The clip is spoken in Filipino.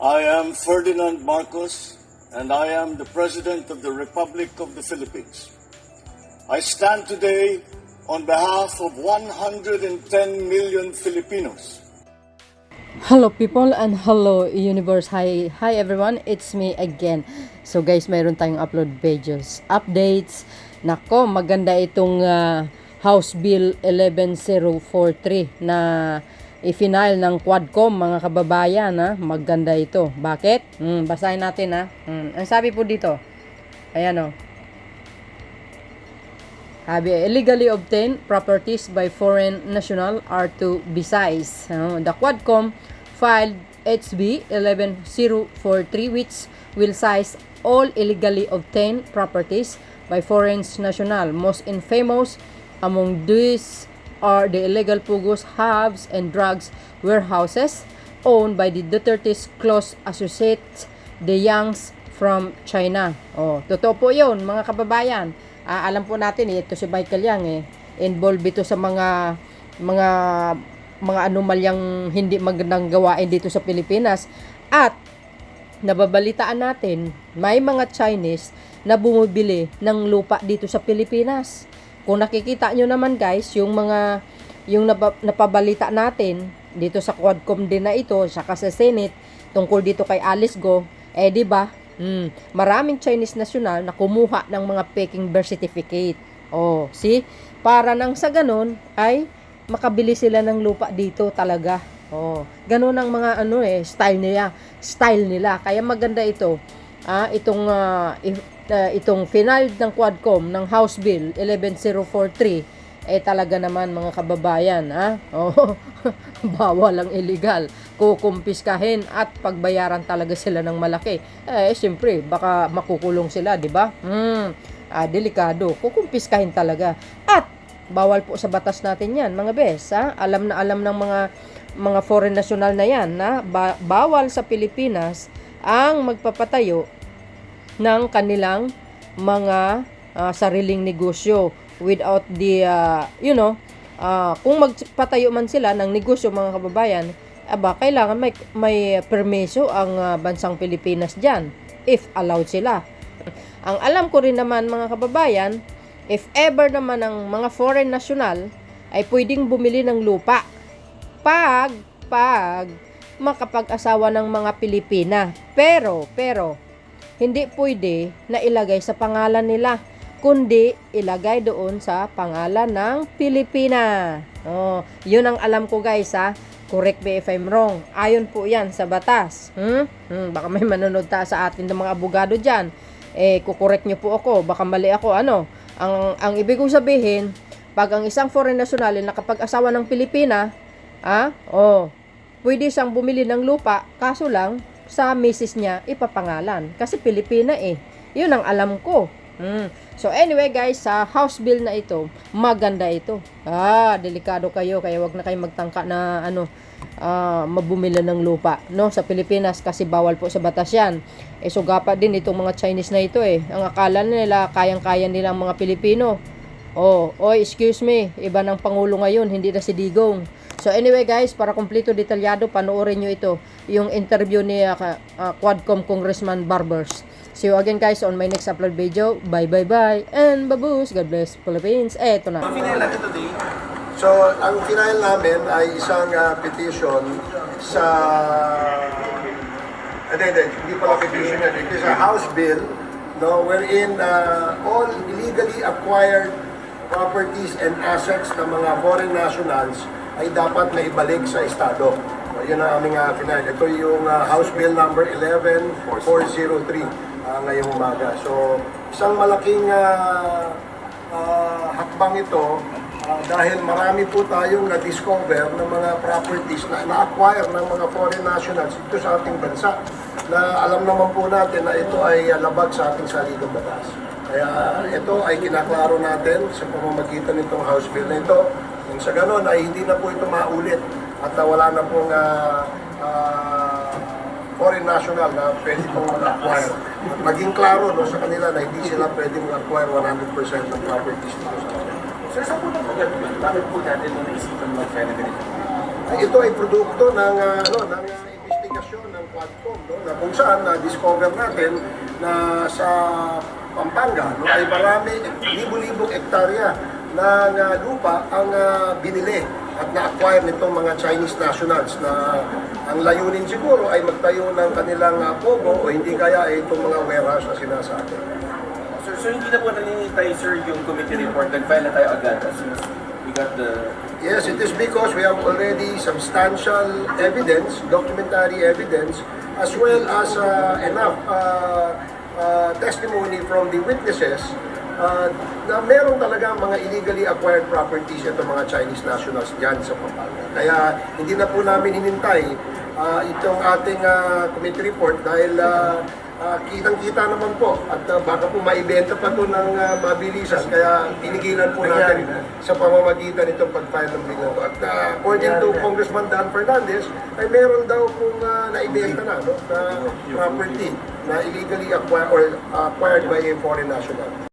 I am Ferdinand Marcos, and I am the President of the Republic of the Philippines. I stand today on behalf of 110 million Filipinos. Hello people and hello universe. Hi everyone, it's me again. So guys, mayroon tayong upload videos, updates. Nako, maganda itong House Bill 11043 na i-final ng Quadcom, mga kababayan. Maganda ito. Bakit? Basahin natin. Ang sabi po dito, ayan sabi, illegally obtained properties by foreign national are to be seized. The Quadcom filed HB 11043 which will seize all illegally obtained properties by foreign national. Most infamous among these are the illegal pugos, hubs, and drugs warehouses owned by the Duterte's close associates, the Yangs from China. Totoo po yun, mga kababayan. Alam po natin, ito si Michael Yang involved ito sa mga anomalyang hindi magandang gawain dito sa Pilipinas. At nababalitaan natin, may mga Chinese na bumibili ng lupa dito sa Pilipinas. Kung nakikita nyo naman guys, yung napabalita natin dito sa Quadcom din na ito, saka sa Senate, tungkol dito kay Alice Go, di ba? Maraming Chinese national na kumuha ng mga peking birth certificate. See? Para nang sa ganun ay makabili sila ng lupa dito talaga. Ganun ang mga style nila. Kaya maganda ito. Itong final ng Quadcom ng House Bill 11043 talaga naman mga kababayan, bawal ang illegal, kukumpiskahin at pagbayaran talaga sila ng malaki. Siyempre baka makukulong sila, di ba? Delikado, kukumpiskahin talaga. At bawal po sa batas natin 'yan, mga bes. Alam ng mga foreign national na 'yan na bawal sa Pilipinas ang magpapatayo ng kanilang mga sariling negosyo without the kung magpatayo man sila ng negosyo, mga kababayan, kailangan may permiso ang bansang Pilipinas diyan if allowed sila. Ang alam ko rin naman, mga kababayan, if ever naman ang mga foreign national ay pwedeng bumili ng lupa pag makapag-asawa ng mga Pilipina, pero hindi pwede na ilagay sa pangalan nila, kundi ilagay doon sa pangalan ng Pilipina. Yun ang alam ko guys. Correct me if I'm wrong. Ayon po yan sa batas. Baka may manonood sa atin ng mga abogado dyan. Kukorek nyo po ako. Baka mali ako. Ang ibig kong sabihin, pag ang isang foreign national na nakapag-asawa ng Pilipina, pwede siyang bumili ng lupa, kaso lang, sa misis niya ipapangalan. Kasi Pilipina Yun ang alam ko. So anyway guys, sa House Bill na ito, maganda ito. Delikado kayo, kaya wag na kayo magtangka na mabumili ng lupa sa Pilipinas, kasi bawal po sa batas yan. Sugapa din itong mga Chinese na ito Ang akala nila kayang-kaya nilang mga Pilipino. Excuse me, iba ng Pangulo ngayon, hindi na si Digong. So anyway guys, para kumpleto detalyado, panoorin nyo ito, yung interview ni Quadcom Congressman Barbers. See you again guys on my next upload video. Bye and babush. God bless Philippines. Eto na. So ang final namin ay isang petition sa hindi pala petition yan, it is a House Bill wherein all illegally acquired properties and assets ng mga foreign nationals ay dapat na ibalik sa Estado. Yun ang aming final. Ito yung House Bill number 11403 ngayong umaga. So, isang malaking hakbang ito dahil marami po tayong na-discover ng mga properties na na-acquire ng mga foreign nationals dito sa ating bansa na alam naman po natin na ito ay labag sa ating saligang batas. Kaya ito ay kinaklaro natin sa pamamagitan nitong House Bill na ito. Sa ganon ay hindi na po ito maulit at wala na pong foreign national na pwede pong mag-acquire. At maging klaro sa kanila na hindi sila pwede mag-acquire 100% ng properties dito sa kanila. Sir, saan po nag-ganyan? Bakit po natin naisipan mag-file na ganito? Ito ay produkto ng investigasyon operasyon ng Quadcom, no, na kung saan na-discover natin na sa Pampanga no, ay marami, libo-libong ektarya ng lupa ang binili at na-acquire nitong mga Chinese nationals na ang layunin siguro ay magtayo ng kanilang pogo o hindi kaya ay itong mga warehouse na sinasabi. Sir, so hindi na po naninintay, sir, yung committee report. Nag-file na tayo agad as soon as we got the... Yes, it is because we have already substantial evidence, documentary evidence, as well as enough testimony from the witnesses na meron talaga mga illegally acquired properties itong mga Chinese nationals dyan sa Pampanga. Kaya hindi na po namin hinintay itong ating committee report dahil kitang-kita naman po at baka po maibenta pa ito ng mabilisan. Kaya tinigilan po natin sa pamamagitan itong pag-file ng bill na ito. At according to Congressman Dan Fernandez, ay meron daw pong naibenta na, no, na property na illegally acquired or acquired by a foreign national.